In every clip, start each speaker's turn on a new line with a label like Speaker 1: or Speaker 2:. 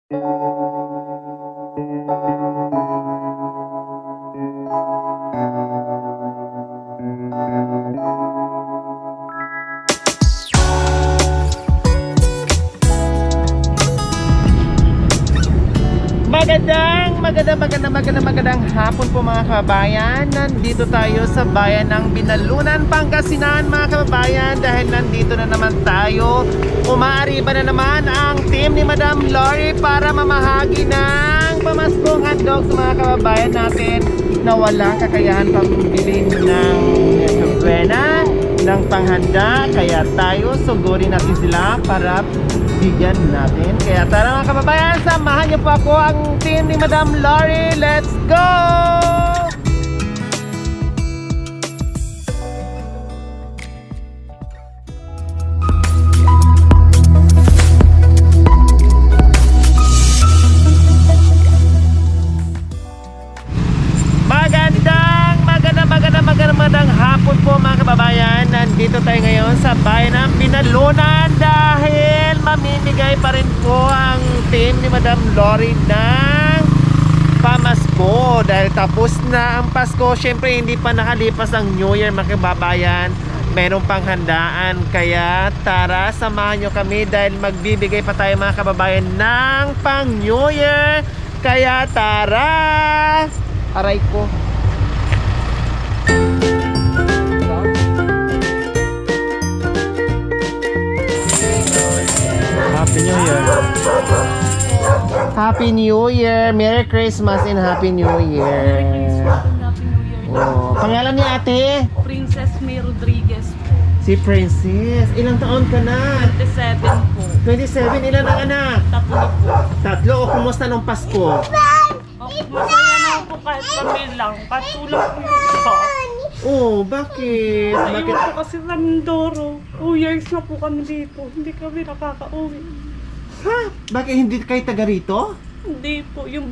Speaker 1: Magandang hapon po mga kababayan. Nandito tayo sa bayan ng Binalunan, Pangasinan mga kababayan, dahil nandito na naman tayo. Umaariba na naman ang team ni Madam Lori para mamahagi ng pamaskong hotdog sa mga kababayan natin na walang kakayahan pambili ng buena, ng panghanda. Kaya tayo sugurin natin sila para bigyan natin. Kaya tara mga kababayan, samahan niyo po ako, ang team ni Madam Lori. Let's go! Magandang hapon po mga kababayan. Nandito tayo ngayon sa bayan ng Binalunan dahil mamimigay pa rin po ang team ni Madam Lori ng pamasko. Dahil tapos na ang Pasko, syempre hindi pa nakalipas ang New Year mga kababayan. Merong panghandaan, kaya tara samahan nyo kami dahil magbibigay pa tayo mga kababayan ng pang New Year. Kaya tara! Aray ko. Happy New Year. Happy New Year. Merry Christmas and Happy New Year. Oh, pangalan ni ate?
Speaker 2: Princess May Rodriguez po.
Speaker 1: Si Princess. Ilang taon ka na?
Speaker 2: 27 po.
Speaker 1: 27. Ilan ang anak?
Speaker 2: 3 po.
Speaker 1: 3. O kumusta nung Pasko?
Speaker 2: Okay, masaya na po kahit kami lang. Katulad po yung isa.
Speaker 1: Oh, bakit? Bakit?
Speaker 2: Naiwan po kasi sa Mindoro. 2 years na po kami dito. Hindi kami nakaka-uwi.
Speaker 1: Ha? Bakit hindi kayo taga rito?
Speaker 2: Hindi po. Yung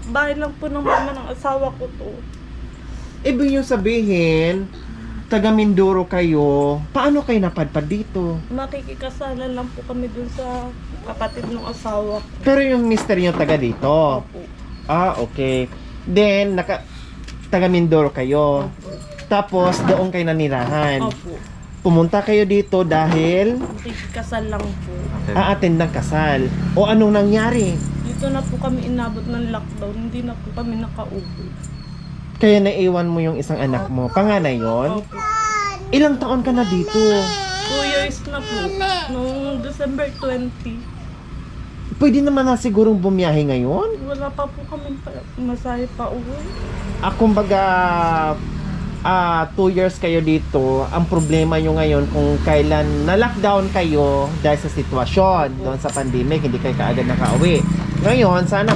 Speaker 2: bahay lang po ng mama ng asawa ko to.
Speaker 1: Ibig yung sabihin, taga Mindoro kayo. Paano kayo napadpad dito?
Speaker 2: Makikikasalan lang po kami dun sa kapatid ng asawa ko.
Speaker 1: Pero yung mister nyo taga dito?
Speaker 2: Opo.
Speaker 1: Ah, okay. Then, taga Mindoro kayo.
Speaker 2: Opo.
Speaker 1: Tapos, doon kayo nanirahan.
Speaker 2: Opo.
Speaker 1: Pumunta kayo dito dahil
Speaker 2: Makikikasal lang po.
Speaker 1: a-attend ng kasal. O anong nangyari?
Speaker 2: Dito na po kami inabot ng lockdown. Hindi na po kami nakauwi.
Speaker 1: Kaya naiwan mo yung isang anak mo. Panganay yon?
Speaker 2: Opo.
Speaker 1: Ilang taon ka na dito?
Speaker 2: 2 years na po. Noong December 20.
Speaker 1: Pwede naman na sigurong bumiyahe ngayon?
Speaker 2: Wala pa po kami masahe pa uwi.
Speaker 1: Kumbaga, 2 years kayo dito. Ang problema nyo ngayon kung kailan na-lockdown kayo dahil sa sitwasyon doon sa pandemic, hindi kayo kaagad nakauwi. Ngayon, sana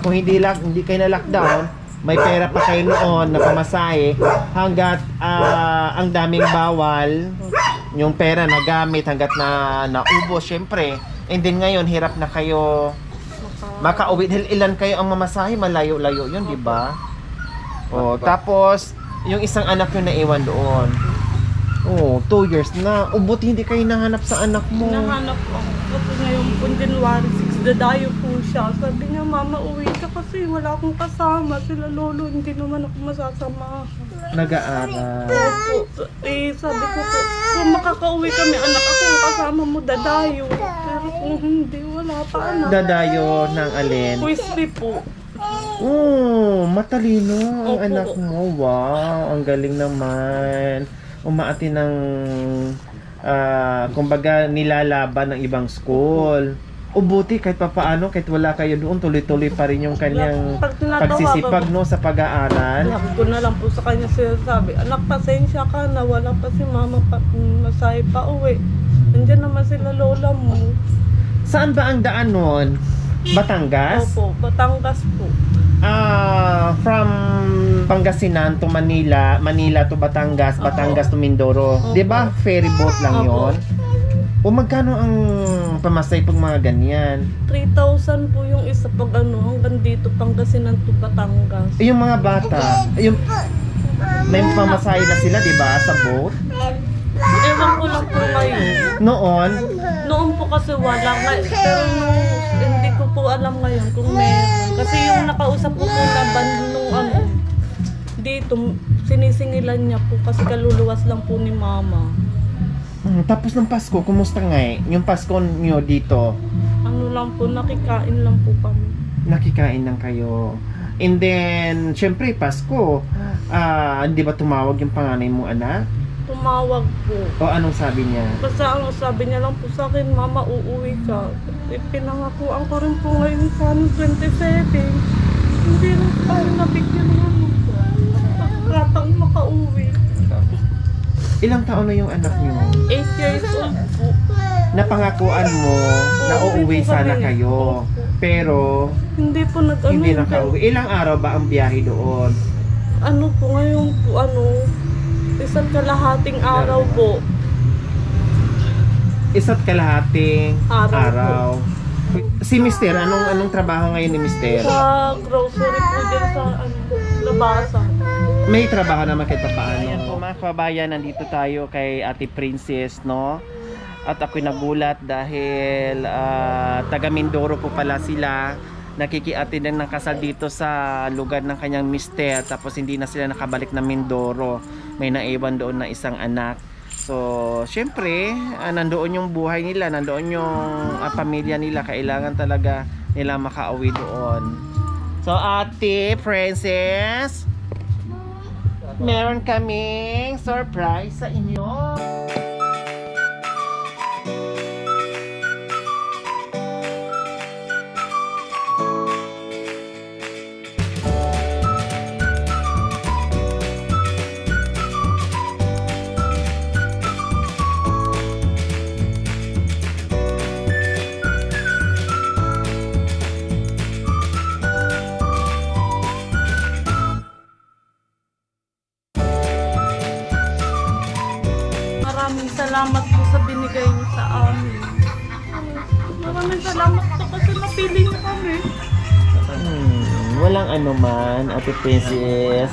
Speaker 1: kung hindi kayo na-lockdown, may pera pa kayo noon na pamasahe hanggat ang daming bawal, yung pera na gamit hanggat na naubos, syempre. And then ngayon, hirap na kayo makauwi. Dahil ilan kayo ang mamasahe, malayo-layo yun, di ba? Oh, tapos, yung isang anak yung naiwan doon. Oh, 2 years na. Buti hindi kayo nahanap sa anak mo.
Speaker 2: Nahanap ko. Kasi ngayon po, January 6, dadayo po siya. Sabi niya, mama, uwi ka kasi wala akong kasama. Sila lolo, hindi naman ako masasama.
Speaker 1: Nag-aaral.
Speaker 2: Opo. Sabi ko po, kung makakauwi kami, anak ako, kasama mo, dadayo. Pero kung hindi, wala pa, anak.
Speaker 1: Dadayo ng alin?
Speaker 2: Crispy po.
Speaker 1: Oh, matalino ang
Speaker 2: Opo.
Speaker 1: anak mo. Wow, ang galing naman. Umaati ng kumbaga nilalaban ng ibang school. O buti kahit papaano, kahit wala kayo doon, tuloy-tuloy pa rin yung kanyang
Speaker 2: Pag tinatawagan
Speaker 1: pagsisipag no, sa pag-aaral.
Speaker 2: Sabi ko na lang po sa kanya sinasabi, anak, pasensya ka na, wala pa si mama pa, masahe pa uwi. Nandiyan naman sila lola mo.
Speaker 1: Saan ba ang daan nun? Batangas?
Speaker 2: Opo, Batangas po.
Speaker 1: From Pangasinan to Manila, Manila to Batangas, Batangas to Mindoro.
Speaker 2: Opo.
Speaker 1: 'Di ba? Ferry boat lang
Speaker 2: Opo.
Speaker 1: 'yon. O magkano ang pamasay pag mga ganyan?
Speaker 2: 3,000 po yung isa pag hanggang dito, Pangasinan to Batangas.
Speaker 1: Yung mga bata, yung may pamasahe na sila, 'di ba, sa boat?
Speaker 2: Ewan ko lang po ngayon.
Speaker 1: Noon,
Speaker 2: Noon po kasi wala nga, pero nung hindi ko sinisingilan niya po kasi kaluluwas lang po ni mama.
Speaker 1: Tapos ng Pasko, kumusta nga eh? Yung Pasko nyo dito,
Speaker 2: Ano lang po, nakikain lang po kami.
Speaker 1: nakikain lang kayo. And then, syempre, Pasko, di ba tumawag yung panganay mong anak?
Speaker 2: Tumawag po.
Speaker 1: O anong sabi niya?
Speaker 2: Basta ang sabi niya lang po sa akin, Mama, uuwi ka. Pinangakuan ko rin po ngayon sa 27. Hindi rin tayo nabigyan ng ano. Pagkatang makauwi.
Speaker 1: Ilang taon na yung anak niyo?
Speaker 2: 8 years old po.
Speaker 1: Napangakuan mo na uuwi
Speaker 2: po
Speaker 1: sana
Speaker 2: kami.
Speaker 1: kayo. Pero,
Speaker 2: Hindi po nag-ano.
Speaker 1: hindi nakauwi. Ilang araw ba ang biyahe doon?
Speaker 2: Ano po ngayon po, isang kalahating araw po.
Speaker 1: Isa't kalahating
Speaker 2: Araw
Speaker 1: araw. Si Mister, anong trabaho ngayon ni Mister?
Speaker 2: Sa grocery po dyan sa labasan.
Speaker 1: May trabaho naman kahit paano. Ayan po mga kababayan, nandito tayo kay Ate Princess, no? At ako'y nagulat dahil taga Mindoro po pala sila. Nakikiatinan ng kasal dito sa lugar ng kanyang mister. Tapos hindi na sila nakabalik na Mindoro. May naiwan doon na isang anak. So, syempre, nandoon yung buhay nila, nandoon yung pamilya nila. Kailangan talaga nila makauwi doon. So, Ate Princess, meron kaming surprise sa inyo.
Speaker 2: Maraming salamat po sa binigay niyo sa amin. Maraming salamat po kasi napili niyo kami.
Speaker 1: Walang anuman, Ate Princess.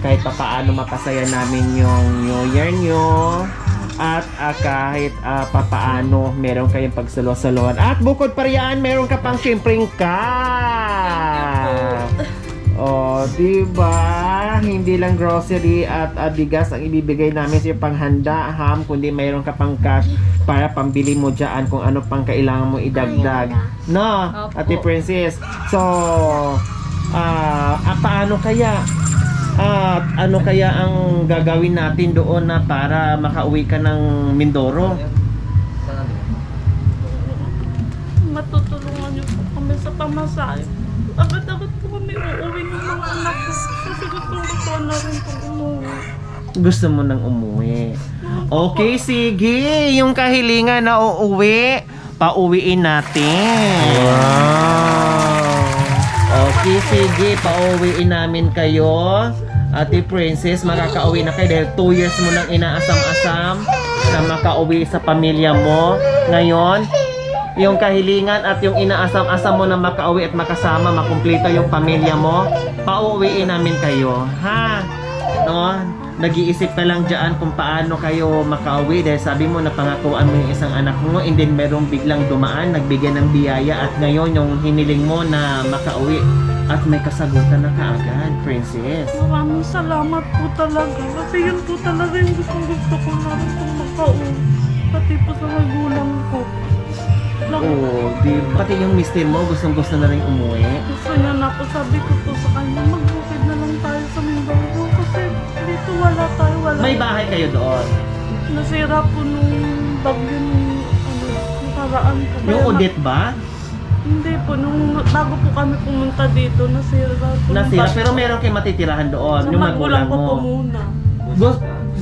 Speaker 1: Kahit papaano mapasaya namin yung New Year nyo. At kahit papaano meron kayong pagsaluhan. At bukod pa riyan, meron ka pang syempreng Oh, diba? Hindi lang grocery at bigas ang ibibigay namin sa panghanda, ham, kundi mayroon ka pang cash para pambili mo dyan kung ano pang kailangan mo idagdag. No,
Speaker 2: Opo.
Speaker 1: Ate Princess. So, paano kaya? Ano kaya ang gagawin natin doon na para makauwi ka ng Mindoro?
Speaker 2: Matutulungan niyo po kami sa pamasahe. Agad-agad po kami uuwi ng mga anak ko. Kasi gusto na rin po umuwi.
Speaker 1: Gusto mo nang umuwi. Okay, sige. Yung kahilingan na uuwi, pauwiin natin. Wow. Okay, sige. Pauwiin namin kayo. Ate Princess, makakauwi na kayo dahil 2 years mo nang inaasam-asam na makauwi sa pamilya mo. Ngayon, yung kahilingan at yung inaasam-asam mo na makauwi at makasama, makumpleto yung pamilya mo, pauwiin namin kayo. Ha? No? Nag-iisip ka lang dyan kung paano kayo makauwi dahil sabi mo napangakuan mo yung isang anak mo and then merong biglang dumaan, nagbigay ng biyaya at ngayon yung hiniling mo na makauwi at may kasagutan na kaagad, Princess.
Speaker 2: Maraming salamat po talaga. Kasi yun po talaga yung gusto ko na rin po makauwi. Pati po sa magulang ko.
Speaker 1: Oo, pati yung mister mo gustong-gusto na rin umuwi.
Speaker 2: Gusto niya na po, sabi ko po sa kanya, mag-bukid na lang tayo sa Mindoro kasi dito wala tayo, wala.
Speaker 1: May bahay kayo doon.
Speaker 2: Nasira po nung bagyo nung nakaraan po.
Speaker 1: Yung
Speaker 2: Kaya
Speaker 1: Odette ba?
Speaker 2: Hindi po, nung bago po kami pumunta dito, nasira po. nung
Speaker 1: Nasira,
Speaker 2: bagyo.
Speaker 1: pero meron kayo matitirahan doon,
Speaker 2: Sa
Speaker 1: yung
Speaker 2: magulang
Speaker 1: magulang
Speaker 2: ko po
Speaker 1: mo.
Speaker 2: muna.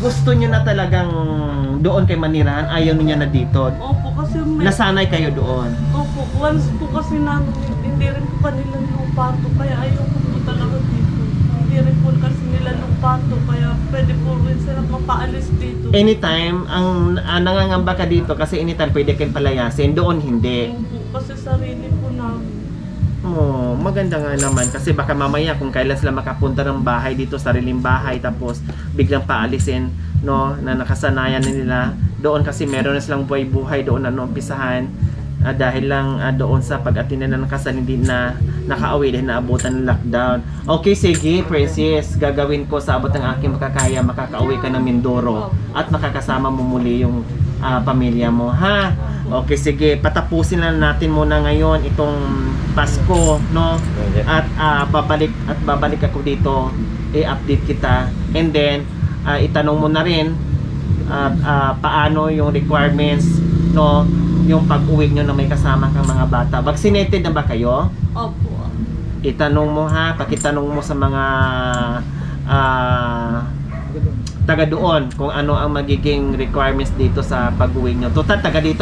Speaker 1: Gusto nyo na talagang doon kay manirahan, ayaw niyo na dito.
Speaker 2: Opo, kasi may...
Speaker 1: Nasanay kayo doon.
Speaker 2: Opo, once po kasi na hindi rin po kanila lupato, kaya ayaw ko po talaga dito. Hindi rin po kasi nila lupato, kaya pwede po rin sila mapaalis dito.
Speaker 1: Anytime, ang nangangamba ka dito kasi anytime pwede kayong palayasin, doon hindi.
Speaker 2: Opo, kasi sarili po namin.
Speaker 1: Oh, maganda nga naman kasi baka mamaya kung kailan sila makapunta ng bahay dito, sariling bahay, tapos biglang paalisin, no, na nakasanayan na nila doon kasi meron na silang buhay-buhay doon na umpisahan dahil lang doon sa pag-atinan ng kasal hindi na nakauwi dahil naabutan ng lockdown. Okay, sige, Princess. Gagawin ko sa abot ng aking makakaya. Makakauwi ka ng Mindoro at makakasama mo muli yung pamilya mo, ha? Okay, sige. Patapusin lang natin muna ngayon itong Pasko, no? At babalik ako dito. I-update kita. And then, itanong mo na rin paano yung requirements, no? Yung pag-uwi nyo na may kasama kang mga bata. Vaccinated na ba kayo?
Speaker 2: Opo.
Speaker 1: Itanong mo, ha, pakitanong mo sa mga taga doon kung ano ang magiging requirements dito sa pag-uwi nyo. Total, taga dito,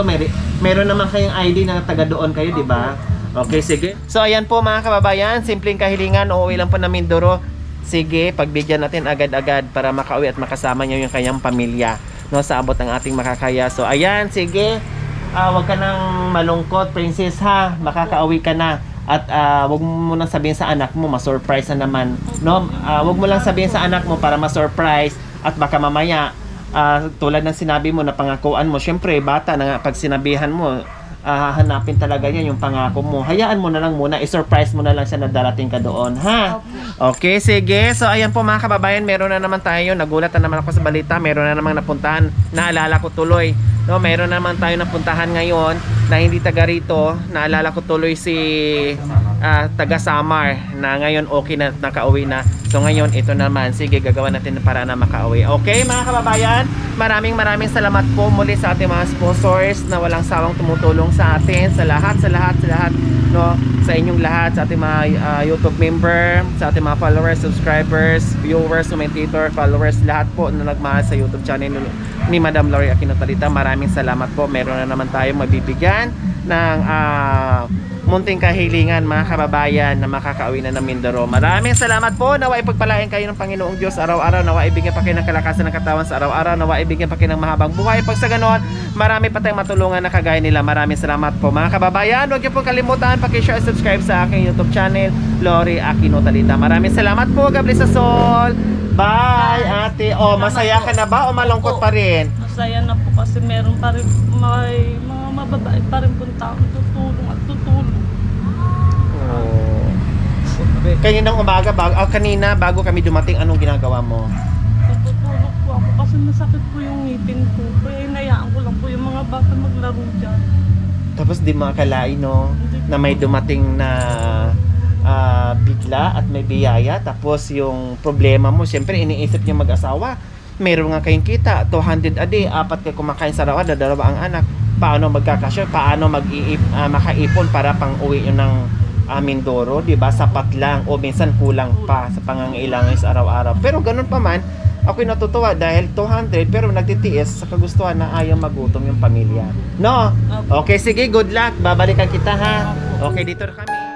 Speaker 1: meron naman kayong ID na taga doon kayo, di ba? Okay, sige. So, ayan po mga kababayan, simpleng kahilingan, uuwi lang po na Mindoro. Sige, pagbigyan natin agad-agad para makauwi at makasama nyo yung kanyang pamilya, no, sa abot ng ating makakaya. So, ayan, sige. Wag ka nang malungkot, Princess, ha. Makakauwi ka na. At wag mo nang sabihin sa anak mo, ma-surprise na naman, no? Wag mo lang sabihin sa anak mo para ma-surprise at baka mamaya tulad ng sinabi mo na pangakuan mo, syempre bata na nga, pag sinabihan mo, hahanapin talaga niya yung pangako mo. Hayaan mo na lang muna, i-surprise mo na lang siya na darating ka doon, ha? Okay, sige. So, ayan po mga kababayan, meron na naman tayo, nagulat na naman ako sa balita, meron na namang napuntahan, naalala ko tuloy. No, meron naman tayo napuntahan ngayon na hindi taga rito. Naalala ko tuloy si taga Samar na ngayon okay na, nakauwi na. So ngayon ito naman, sige, gagawa natin para na makauwi. Okay mga kababayan, maraming salamat po muli sa ating mga sponsors na walang sawang tumutulong sa atin, sa lahat, no, sa inyong lahat, sa ating mga YouTube member, sa ating mga followers, subscribers, viewers, commentator, followers, lahat po na nagmahal sa YouTube channel ni Madam Lori Aquino Talita. Maraming salamat po. Meron na naman tayong mabibigyan ng munting kahilingan mga kababayan na makakauwi na ng Mindoro. Maraming salamat po. Nawa ipagpalain kayo ng Panginoong Diyos araw-araw. Nawa ibigyan pa kayo ng kalakasan ng katawan sa araw-araw. Nawa ibigyan pa kayo ng mahabang buhay. Pag sa ganon, marami pa tayong matulungan na kagaya nila. Maraming salamat po mga kababayan. Huwag niyo po kalimutan paki-share at subscribe sa aking YouTube channel, Lori Aquino Talita. Maraming salamat po. God bless us all. Bye, ate. Oh, masaya ka na ba o malungkot pa rin?
Speaker 2: Masaya na po kasi meron pa rin, may mga mababae pa rin pong taong tutulong.
Speaker 1: Oh. Kaninang umaga, kanina bago kami dumating, anong ginagawa mo?
Speaker 2: Tutulog po ako kasi masakit po yung ngipin ko. Kaya inayaan ko lang po yung mga bata maglaro dyan.
Speaker 1: Tapos di makakalain, no, na may dumating na bigla at may biyaya. Tapos yung problema mo, syempre iniisip niyo mag-asawa, meron nga kayong kita, 200 a day, 4 kayo kumakain sa araw, 2 ang anak. Paano magkakasya? Paano makaipon para pang uwi yun ng Mindoro, di ba? Sapat lang o minsan kulang pa sa pangangailangan sa araw-araw. Pero ganun pa man, ako'y natutuwa dahil 200 pero nagtitiis sa kagustuhan na ayaw magutom yung pamilya. No? Okay, sige, good luck. Babalikan kita, ha? Okay, dito na kami.